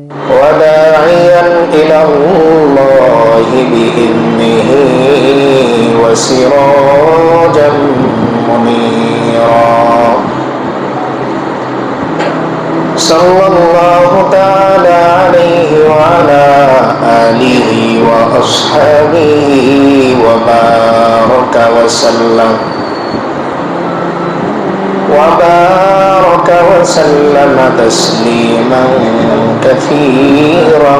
وداعيا إلى الله بإذنه وسراجا منيرا صلى الله تعالى عليه وعلى آله وأصحابه وبارك وسلم تسليما كثيرا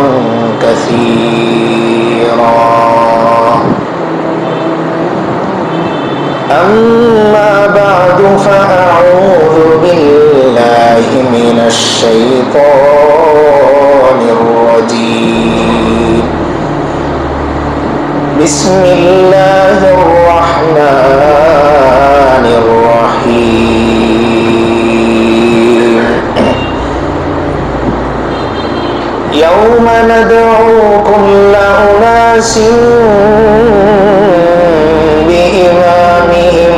أما بعد فأعوذ بالله من الشيطان الرجيم بسم الله الرحمن الرحيم يوم ندعو كل أناس بإمامهم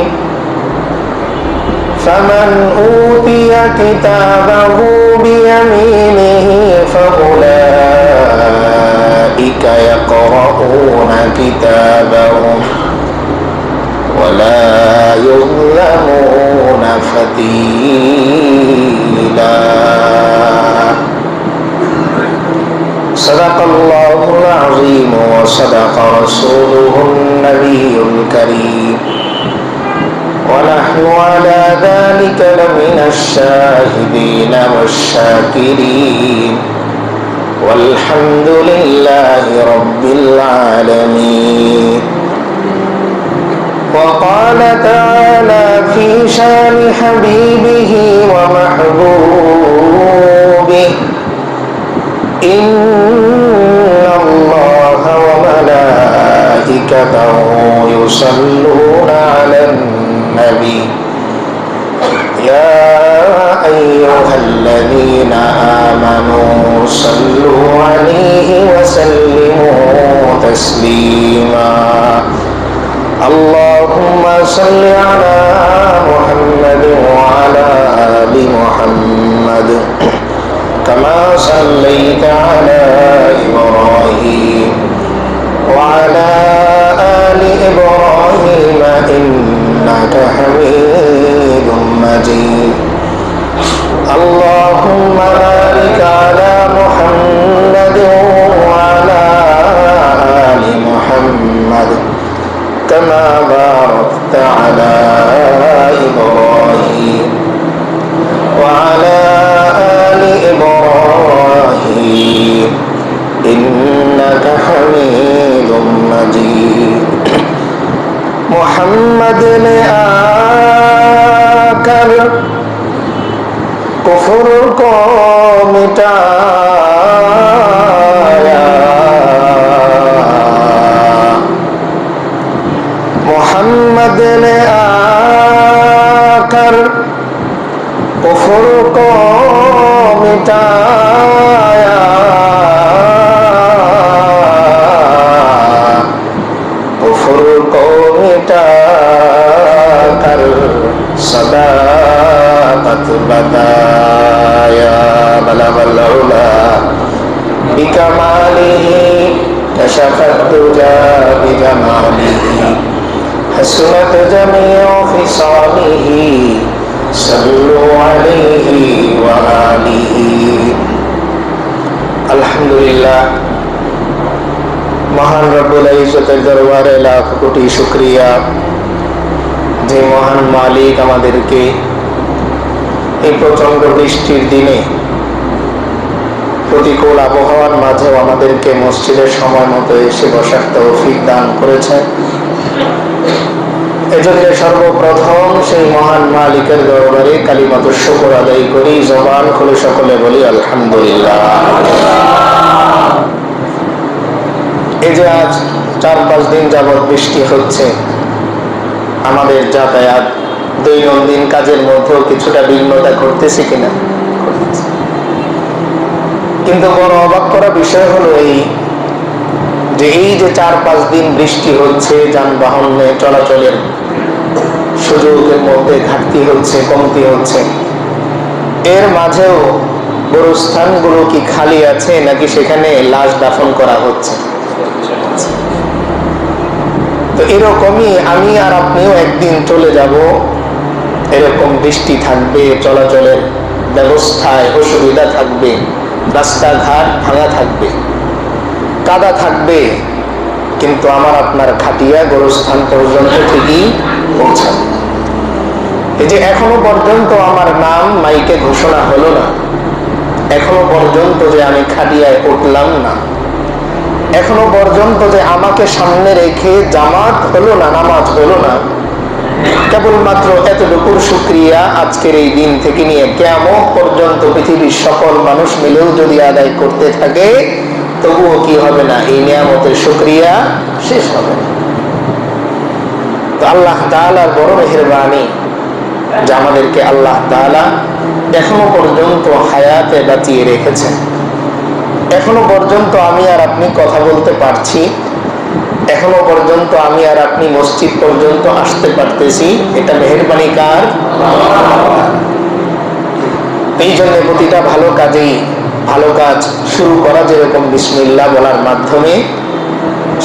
فمن أوتي كتابه بيمينه فأولئك يقرؤون كتابهم ولا يظلمون فتيلا صدق الله العظيم وصدق رسوله النبي الكريم ونحن على ذلك لمن الشاهدين والشاكرين والحمد لله رب العالمين وقال تعالى في شان حبيبه ومحبوبه إن الله وملائكته يصلون على النبي يا أيها الذين آمنوا صلوا عليه وسلموا تسليما اللهم صل على محمد وعلى آل محمد كما صليت على إبراهيم وعلى آل إبراهيم إنك حميد مجيد اللهم بارك على محمد وعلى آل محمد كما باركت على إبراهيم وعلى آل إبراهيم إنك حميد مجيد محمد نے آکر کفر کو مٹایا محمد نے آکر کفر کو مٹایا کفر کو مٹا کر صداقت بتایا بلغ العلا بکمالہ کشف الدجى بجمالہ حسنت جميع خصاله صلوا عليه وآله আলহামদুলিল্লাহ মহান রব্বুল ইজ্জতের দরবারে লাখ কোটি শুকরিয়া যে মহান মালিক আমাদেরকে এই প্রচন্ড বৃষ্টির দিনে প্রতিকূল আবহাওয়ার মাঝেও আমাদেরকে মসজিদের সময় মতো এসে বসার তৌফিক দান করেছেন এজন্য সর্বপ্রথম সেই মহান মালিকের দরবারে কালিমাতুশ শুকর আদায় করি জবান খুলে সকলে বলি আলহামদুলিল্লাহ এই যে আজ 4-5 দিন যাবৎ বৃষ্টি হচ্ছে আমাদের যাতায়াত দৈনন্দিন কাজের মধ্যেও কিছুটা বিঘ্নতা ঘটতেছে কিনা কিন্তু বড় অবাক করা বিষয় হলো এই যে 4-5 দিন বৃষ্টি হচ্ছে যানবাহনে চলাচলের সুযোগের মধ্যে ঘাটতি হচ্ছে কমতি হচ্ছে এর মাঝেও গোরস্থানগুলো কি খালি আছে নাকি সেখানে লাশ দাফন করা হচ্ছে? তো এরকমই আমি আর আপনিও একদিন চলে যাব। এরকম বৃষ্টি থাকবে, চলাচলের ব্যবস্থায় অসুবিধা থাকবে, রাস্তাঘাট ভাঙা থাকবে, কাদা থাকবে, কিন্তু আমার আপনার খাটিয়া গোরস্থান পর্যন্ত ঠিকই পৌঁছাবে। এই যে এখনো পর্যন্ত আমার নাম মাইকে ঘোষণা হলো না, এখনো পর্যন্ত যে আমি খাটিয়ায় উঠলাম না, এখনো পর্যন্ত যে আমাকে সামনে রেখে জামাত হলো না, নামাজ হলো না, কেবলমাত্র এতটুকুর শুকরিয়া আজকের এই দিন থেকে নিয়ে কিয়ামত পর্যন্ত পৃথিবীর সকল মানুষ মিলেও যদি আদায় করতে থাকে, তবুও কি হবে না, এই নিয়ামতের শুকরিয়া শেষ হবে না। তো আল্লাহ তাআলার বড় মেহেরবানি যে আমাদেরকে আল্লাহ তাআলা এখনো পর্যন্ত হায়াতে বাঁচিয়ে রেখেছেন। এখনো পর্যন্ত আমি আর আপনি কথা বলতে পারছি, এখনো পর্যন্ত আমি আর আপনি মসজিদ পর্যন্ত আসতে পারতেছি, এটা মেহেরবানি কার? এই জন্য প্রতিটা ভালো কাজেই, ভালো কাজ শুরু করা যেরকম বিসমিল্লাহ বলার মাধ্যমে,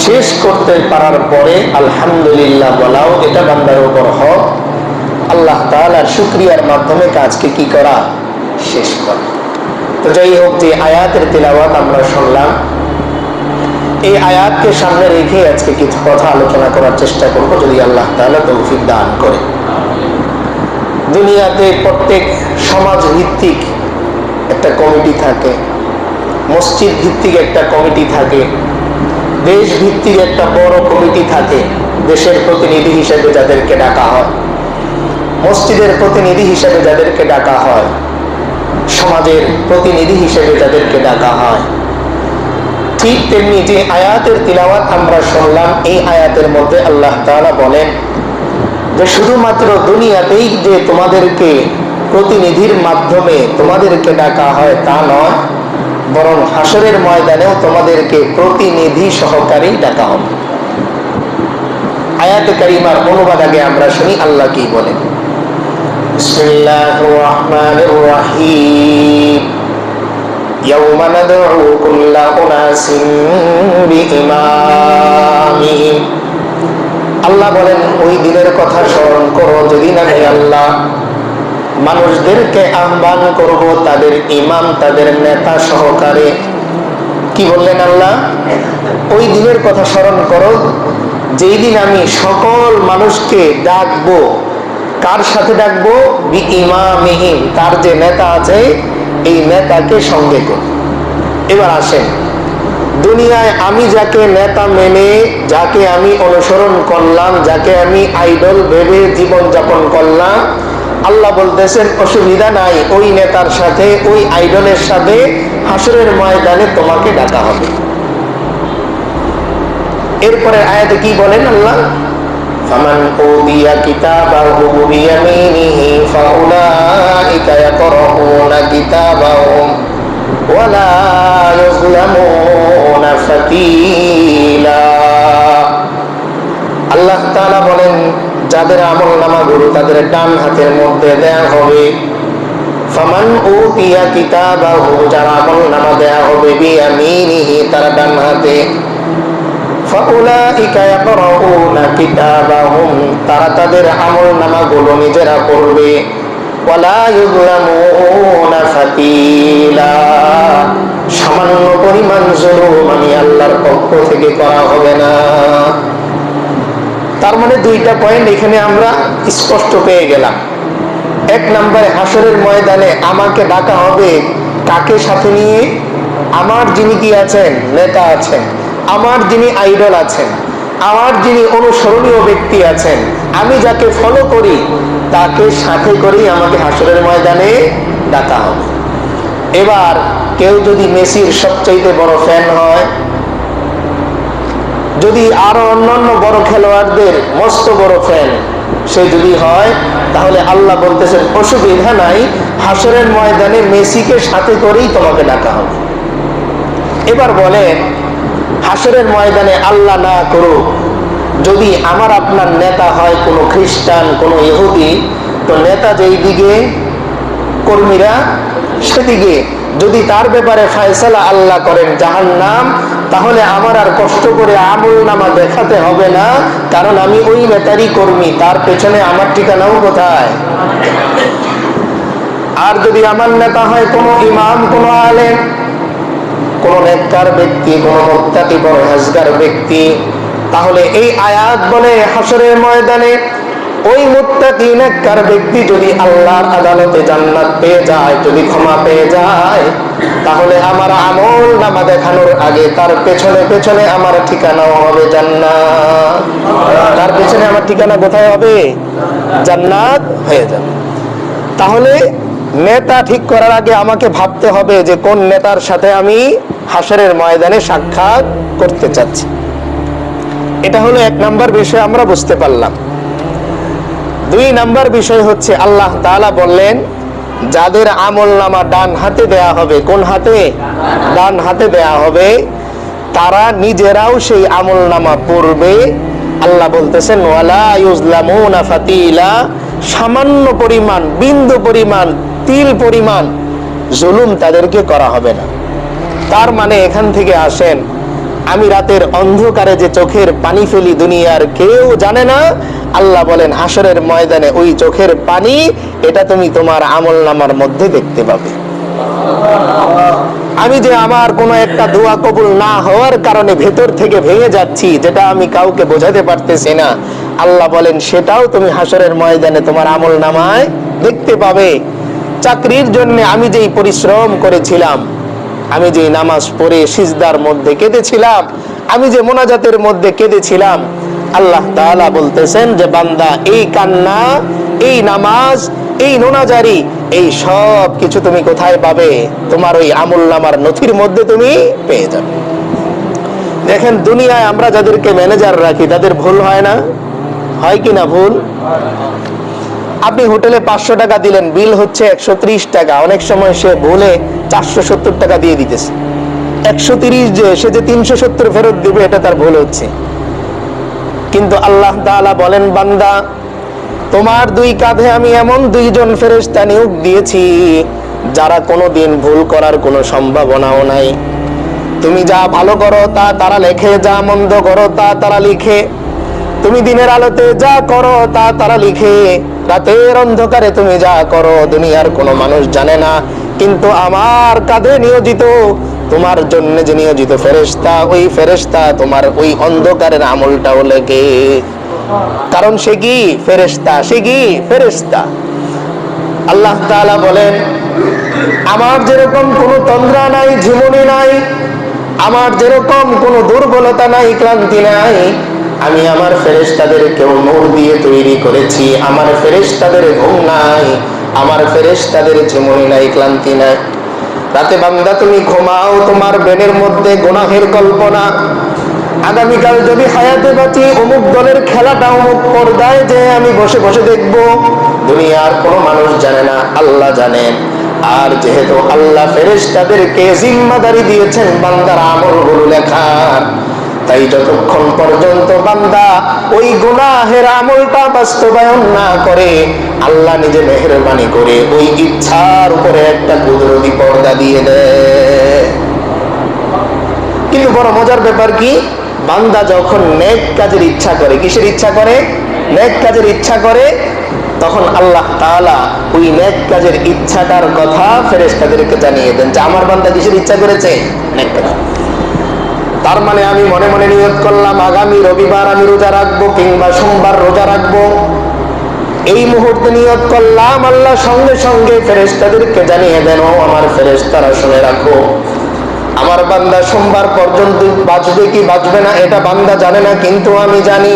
শেষ করতে পারার পরে আলহামদুলিল্লাহ বলাও এটা বান্দার উপর হক। আল্লাহ তাআলার শুকরিয়ার মাধ্যমে কাজকে কি করা? শেষ করা। তো যাই হোক, যে আয়াতের তিলাওয়াত আমরা শুনলাম, এই আয়াতকে সামনে রেখে আজকে কিছু কথা আলোচনা করার চেষ্টা করব, যদি আল্লাহ তাআলা তৌফিক দান করে। দুনিয়াতে প্রত্যেক সমাজ ভিত্তিক একটা কমিটি থাকে, মসজিদ ভিত্তিক একটা কমিটি থাকে, দেশ ভিত্তিক একটা বড় কমিটি থাকে, দেশের প্রতিনিধি হিসেবে যাদেরকে ডাকা হয়, মসজিদের প্রতিনিধি হিসেবে যাদেরকে ডাকা হয়, সমাজের প্রতিনিধি হিসেবে যাদেরকে ডাকা হয়। ঠিক তেমনি যে আয়াতের তিলাওয়াত আমরা শুনলাম, এই আয়াতের মধ্যে আল্লাহ তাআলা বলেন যে শুধুমাত্র দুনিয়াতেই যে তোমাদেরকে প্রতিনিধির মাধ্যমে তোমাদেরকে ডাকা হয় তা নয়, বরং হাসরের ময়দানেও তোমাদেরকে প্রতিনিধি সহকারে ডাকা হবে। আয়াতে কারিমার অনুবাদ আগে আমরা শুনি, আল্লাহ কি বলেন। বিসমিল্লাহির রহমানির রহিম। ইয়াউমা নাদউ কুল্লা উনাসিন বিইমামিহিম। আল্লাহ বলেন, ওই দিনের কথা স্মরণ করো যেদিন আমি আল্লাহ মানুষদেরকে আহ্বান করব তাদের ইমাম, তাদের নেতা সহকারে। কি বললেন আল্লাহ? ওই দিনের কথা স্মরণ করো যেই দিন আমি সকল মানুষকে ডাকবো। কার সাথে ডাকবো? বিইমামিহিম, তার যে নেতা আছে এই নেতাকে সঙ্গে করে। এবার আসেন, দুনিয়ায় আমি যাকে নেতা মেনে, যাকে আমি অনুসরণ করলাম, যাকে আমি আইডল ভেবে জীবন যাপন করলাম, আল্লাহ বলতেছেন অসুবিধা নাই, ওই নেতার সাথে, ওই আইডলের সাথে হাসরের ময়দানে তোমাকে ডাকা হবে। এরপরে আয়াতে কি বলেন আল্লাহ? ফামান উতিয়া কিতাবাহু বিয়ামিনিহি ফাউলাইকা ইয়াকরাউনা কিতাবাহুম ওয়ালা ইউযলামুনা ফাতিলা। আল্লাহ তাআলা বলেন, যাদের আমলনামাগুলো তাদের ডান হাতের মধ্যে দেয়া হবে। ফামান উতিয়া কিতাবাহু, যার আমলনামা দেয়া হবে বিয়ামিনিহি, তার ডান হাতে। ফাউলাইকা ইয়াকরাউনা কিতাবাহুম, তারা তাদের আমলনামাগুলো নিজেরা পড়বে। ওয়ালা ইউযলামুনা ফাতিলা, সামান্য পরিমাণ জুলুম আমি আল্লাহর পক্ষ থেকে করা হবে না। তার মানে দুইটা পয়েন্ট এখানে আমরা স্পষ্ট পেয়ে গেলাম। এক নম্বরে, হাসরের ময়দানে আমাকে ডাকা হবে কাকে সাথে নিয়ে? আমার যিনি কি আছেন? নেতা আছেন, আমার যিনি আইডল আছেন, আমার যিনি অনুসরণীয় ব্যক্তি আছেন, আমি যাকে ফলো করি তাকে সাথে করেই আমাকে হাসরের ময়দানে ডাকা হবে। এবার কেউ যদি মেসির সবচাইতে বড় ফ্যান হয়, যদি আরো অন্যান্য বড় খেলোয়াড়দের মস্ত বড় ফ্যান সে যদি হয়, তাহলে আল্লাহ বলতেছেন অসুবিধা নাই, হাসরের ময়দানে মেসিকে সাথে করেই তোমাকে ডাকা হবে। এবার বলেন, হাসরের ময়দানে আল্লাহ না করুক, যদি আমার আপনার নেতা হয় কোনো খ্রিস্টান, কোনো ইহুদি, তো নেতা যেই দিকে, কর্মীরা সেদিকে, যদি তার ব্যাপারে ফয়সালা আল্লাহ করেন জাহান্নাম, তাহলে আমার আর কষ্ট করে আমলনামা দেখাতে হবে না, কারণ আমি ওই নেতারই কর্মী, তার পেছনে আমার ঠিকানাও কোথায়। আর যদি আমার নেতা হয় কোন ইমাম, কোন আলেম, কোন নেককার ব্যক্তি, কোন মুত্তাকি পরহেজগার ব্যক্তি, তাহলে এই আয়াত বলে হাসরের ময়দানে ওই মুত্তাকি নেককার ব্যক্তি যদি আল্লাহর আদালতে জান্নাত পেয়ে যায়, যদি ক্ষমা পেয়ে যায়, তাহলে আমার আমল নামা দেখানোর আগে তার পেছনে পেছনে আমার ঠিকানাও হবে জান্নাত। তার পেছনে আমার ঠিকানা কোথায় হবে? জান্নাত হয়ে যাবে। তাহলে নেতা ঠিক করার আগে আমাকে ভাবতে হবে যে কোন নেতার সাথে আমি হাসরের ময়দানে সাক্ষাৎ করতে চাচ্ছি। এটা হলো 1 নাম্বার বিষয়, আমরা বুঝতে পারলাম। 2 নাম্বার বিষয় হচ্ছে আল্লাহ তাআলা বললেন যাদের আমলনামা ডান হাতে দেয়া হবে, কোন হাতে? ডান হাতে দেয়া হবে, তারা নিজেরাও সেই আমলনামা পড়বে। আল্লাহ বলতেছেন ওয়ালা ইউজলামুনা ফাতিলা, সামান্য পরিমাণ, বিন্দু পরিমাণ, তিল পরিমাণ জুলুম তাদেরকে করা হবে না। তার মানে এখান থেকে আসেন, আমি রাতের অন্ধকারে যে চোখের পানি ফেলি দুনিয়ার কেউ জানে না, আল্লাহ বলেন হাসরের ময়দানে ওই চোখের পানি, এটা তুমি তোমার আমলনামার মধ্যে দেখতে পাবে। আমি যে আমার কোনো একটা দোয়া কবুল না হওয়ার কারণে ভেতর থেকে ভেঙে যাচ্ছি, যেটা আমি কাউকে বোঝাতে পারতেছি না, আল্লাহ বলেন সেটাও তুমি হাসরের ময়দানে তোমার আমলনামায় দেখতে পাবে। চাকরির জন্য আমি যেই পরিশ্রম করেছিলাম, আমি যে নামাজ পড়ে সিজদার মধ্যে কেঁদেছিলাম, আমি যে মোনাজাতের মধ্যে কেঁদেছিলাম, আল্লাহ তাআলা বলতেছেন যে বান্দা এই কান্না, এই নামাজ, এই নোনাজারি, এই সব কিছু তুমি কোথায় পাবে? তোমার ওই আমলনামার নথির মধ্যে তুমি পেয়ে যাবে। দেখেন দুনিয়ায় আমরা যাদেরকে ম্যানেজার রাখি তাদের ভুল হয় না? হয় কি না ভুল? আপনি হোটেলে 500 টাকা দিলেন, বিল হচ্ছে 130 টাকা, অনেক সময় সে ভুলে 470 টাকা দিয়ে দিতেছে। 130 যে সে যে 370 ফেরত দিবে, এটা তার ভুল হচ্ছে। কিন্তু আল্লাহ তাআলা বলেন বান্দা তোমার 2 কাঁধে আমি এমন 2 জন ফেরেশতা নিয়োগ দিয়েছি যারা কোনোদিন ভুল করার কোনো সম্ভাবনাও নাই। তুমি যা ভালো করো তা তারা লেখে, যা মন্দ করো তা তারা লিখে। তুমি দিনের আলোতে যা করো তা তারা লিখে, রাতের অন্ধকারে তুমি যা করো দুনিয়ার কোনো মানুষ জানে না, কিন্তু আমার কাঁধে নিয়োজিত, তোমার জন্য যে নিয়োজিত ফেরেশতা, ওই ফেরেশতা তোমার ওই অন্ধকারের আমলটাও লেখে। কারণ সে কি ফেরেশতা, সে কি ফেরেশতা। আল্লাহ তাআলা বলেন আমার যেরকম কোনো তন্দ্রা নাই, ঝিমুনি নাই, আমার যেরকম কোনো দুর্বলতা নাই, ক্লান্তি নাই, আমি আমার ফেরেশতাদেরকেও নূর দিয়ে তৈরি করেছি। আমার ফেরেশতাদের ঘুম নাই, আমার ফেরেশতাদের ঝিমুনি নাই, ক্লান্তি নাই। রাতে বান্দা তুমি ঘুমাও, তোমার ব্রেনের মধ্যে গুনাহের কল্পনা, আগামীকাল যদি হায়াতে বাঁচি অমুক দলের খেলাটা অমুক পর্দায় যে আমি বসে বসে দেখব, দুনিয়ার কোনো মানুষ জানে না, আল্লাহ জানেন। আর যেহেতু আল্লাহ ফেরেশতাদেরকে জিম্মাদারি দিয়েছেন বান্দার আমলগুলো লেখার, তাই যতক্ষণ পর্যন্ত বান্দা ওই গুনাহের আমলটা বাস্তবায়ন না করে, আল্লাহ নিজে মেহেরবানি করে ওই ইচ্ছার উপরে একটা কুদরতি পর্দা দিয়ে দেয়। কিন্তু বড় মজার ব্যাপার কি, বান্দা যখন নেক কাজের ইচ্ছা করে, কিসের ইচ্ছা করে? নেক কাজের ইচ্ছা করে, তখন আল্লাহ তাআলা ওই নেক কাজের ইচ্ছাটার কথা ফেরেশতাদেরকে জানিয়ে দেন যে আমার বান্দা কিসের ইচ্ছা করেছে? নেক কাজ। তার মানে আমি মনে মনে নিয়ত করলাম আগামী রবিবার আমি রোজা রাখবো কিংবা সোমবার রোজা রাখবো, এই মুহূর্তে নিয়ত করলাম, আল্লাহ সঙ্গে সঙ্গে ফেরেশতাদেরকে জানিয়ে দেন ও আমার ফেরেশতারা শুনে রাখো, আমার বান্দা সোমবার পর্যন্ত বাঁচবে কি বাঁচবে না এটা বান্দা জানে না, কিন্তু আমি জানি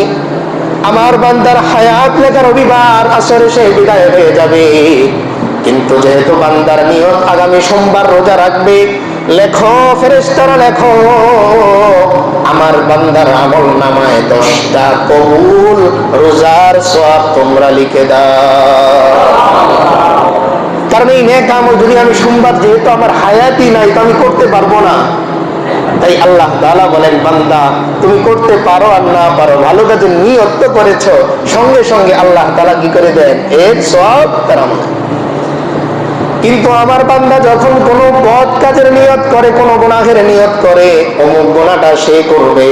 আমার বান্দার হায়াত লেখা রবিবার আসরে সে বিদায় হয়ে যাবে। কিন্তু যেহেতু বান্দার নিয়ত আগামী সোমবার রোজা রাখবে, লেখো ফেরেশতারা লেখো, আমার বান্দার আমলনামায় 10টা কবুল রোজার সওয়াব তোমরা লিখে দাও। কারণ এই নেক আমল যদি আমি সোমবার, যেহেতু আমার হায়াতই নাই, তো আমি করতে পারবো না। তাই আল্লাহ তাআলা বলেন বান্দা তুমি করতে পারো আর না পারো, ভালো কাজে নিয়ত করেছো, সঙ্গে সঙ্গে আল্লাহ তাআলা কি করে দেন? এর সওয়াব তার আমল। কিন্তু আমার বান্দা যখন কোনো বদ কাজের নিয়ত করে, কোনো গুনাহের নিয়ত করে, অমুক গুনাহটা সে করবে,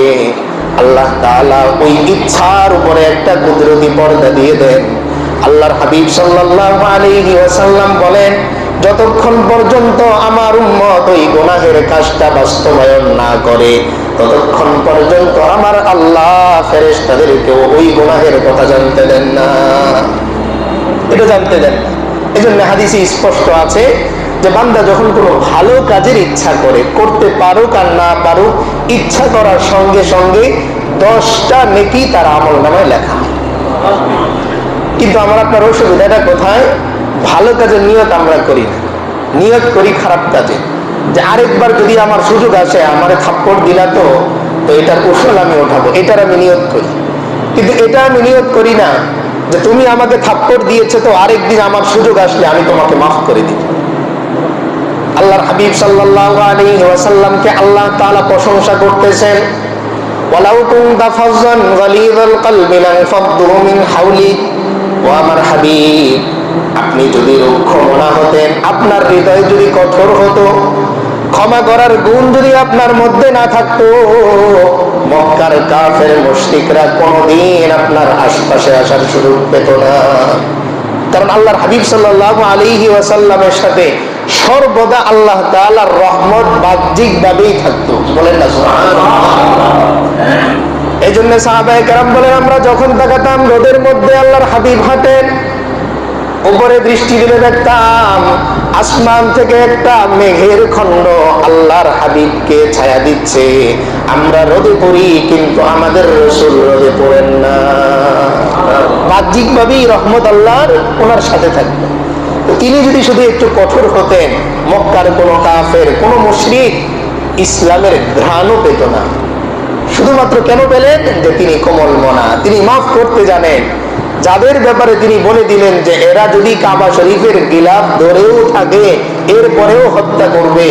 আল্লাহ তাআলা ওই ইচ্ছার উপরে একটা কুদরতি পর্দা দিয়ে দেন। আল্লাহর হাবিব সাল্লাল্লাহু আলাইহি ওয়াসাল্লাম বলেন, যতক্ষণ পর্যন্ত আমার উম্মত ওই গুনাহের কাজটা বাস্তবায়ন না করে, ততক্ষণ পর্যন্ত আমার আল্লাহ ফেরেশতাদেরকেও ওই গুনাহের কথা জানতে দেন না। এটা জানতে দেন না। এজন্য হাদিসে স্পষ্ট আছে যে বান্দা যখন কোনো ভালো কাজের ইচ্ছা করে, করতে পারুক আর না পারুক, ইচ্ছা করার সঙ্গে সঙ্গে 10টা নেকি তার আমলনামায় লেখা। কিন্তু আমার আপনার অসুবিধাটা কোথায়? ভালো কাজের নিয়ত আমরা করি না, নিয়ত করি খারাপ কাজে, যে আরেকবার যদি আমার সুযোগ আসে, আমারে থাপ্পড় দিলা তো এটার কুশল আমি ওঠাবো, এটার আমি নিয়ত করি। কিন্তু এটা আমি নিয়ত করি না যে তুমি আমাকে থাপ্পড় দিয়েছো তো আরেকদিন আমার সুযোগ আসলে আমি তোমাকে মাফ করে দিব। আল্লাহর হাবিব সাল্লাল্লাহু আলাইহি ওয়াসাল্লামকে আল্লাহ তাআলা প্রশংসা করতেছেন, ওয়ালাউ কুনতা ফাজ্জান গালিযাল কলবি লানফাদ্দু মিন হাওলিক। ও আমার হাবিব, আপনি যদি রুক্ষ মনা হতেন, আপনার হৃদয় যদি কঠোর হতো, ক্ষমা করার গুণ যদি আপনার মধ্যে না থাকতো, মক্কার কাফের মুশরিকরা কোনদিন আপনার আশপাশে আসার সুযোগ পেত না। কারণ আল্লাহর হাবিব সাল্লাল্লাহু আলাইহি ওয়াসাল্লামের সাথে সর্বদা আল্লাহ তাআলার রহমত বাহ্যিকভাবেই থাকতো। বলেন না সুবহানাল্লাহ। এই জন্য সাহাবায়ে কেরাম বলেন, আমরা যখন তাকাতাম রোদের মধ্যে আল্লাহর হাবিব হাঁটেন, উপরে দৃষ্টি দিলে দেখতাম আসমান থেকে একটা মেঘের খণ্ড আল্লাহর হাবিবকে ছায়া দিচ্ছে। আমরা রোদে পড়ি কিন্তু আমাদের রাসূল রোদে পড়েন না। বাহ্যিকভাবেই রহমত আল্লাহর ওনার সাথে থাকবে। তিনি যদি শুধু একটু কঠোর হতেন, মক্কার কোনো কাফের, কোনো মুশরিক ইসলামের ঘ্রাণও পেত না। শুধুমাত্র কেন পেলেন? যে তিনি কোমল মনা, তিনি মাফ করতে জানেন। যাদের ব্যাপারে তিনি বলে দিলেন যে এরা যদি কাবা শরীফের গিলাফ ধরেও থাকে, এরপরেও হত্যা করবে,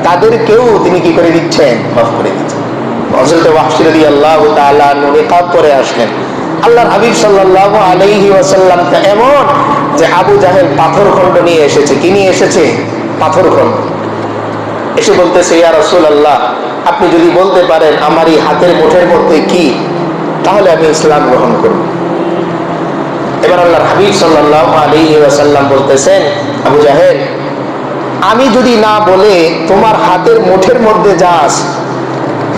তাদেরকেও তিনি কি করে দিচ্ছেন? মাফ করে দিচ্ছেন। হযরত ওয়াহশী রাদিয়াল্লাহু তাআলা নিকাব করে আসলেন। আল্লাহর হাবিব সাল্লাল্লাহু আলাইহি ওয়াসাল্লাম এমন যে আবু জাহেল পাথরখণ্ড নিয়ে এসেছে। কি নিয়ে এসেছে? পাথরখণ্ড। এসে বলতেছে, ইয়া রাসূলুল্লাহ, আপনি যদি বলতে পারেন আমার এই হাতের মুঠের মধ্যে কি, তাহলে আমি ইসলাম গ্রহণ করব। এবার আল্লাহর হাবিব সাল্লাল্লাহু আলাইহি ওয়াসাল্লাম বলতেছেন, আবু জাহেল, আমি যদি না বলে তোমার হাতের মুঠের মধ্যে যা আছে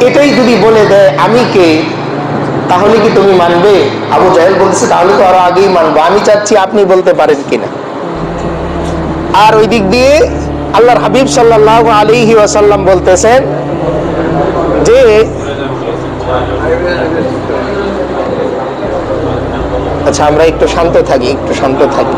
এটাই যদি বলে দেয় আমি কে, তাহলে কি তুমি মানবে? আবু জাহেল বলতেছে, তাহলে তো আরো আগেই মানবো, আমি চাচ্ছি আপনি বলতে পারেন কিনা। আর ওই দিক দিয়ে আল্লাহর হাবিব সাল্লাল্লাহু আলাইহি ওয়াসাল্লাম বলতেছেন যে আচ্ছা আমরা একটু শান্ত থাকি, একটু শান্ত থাকি।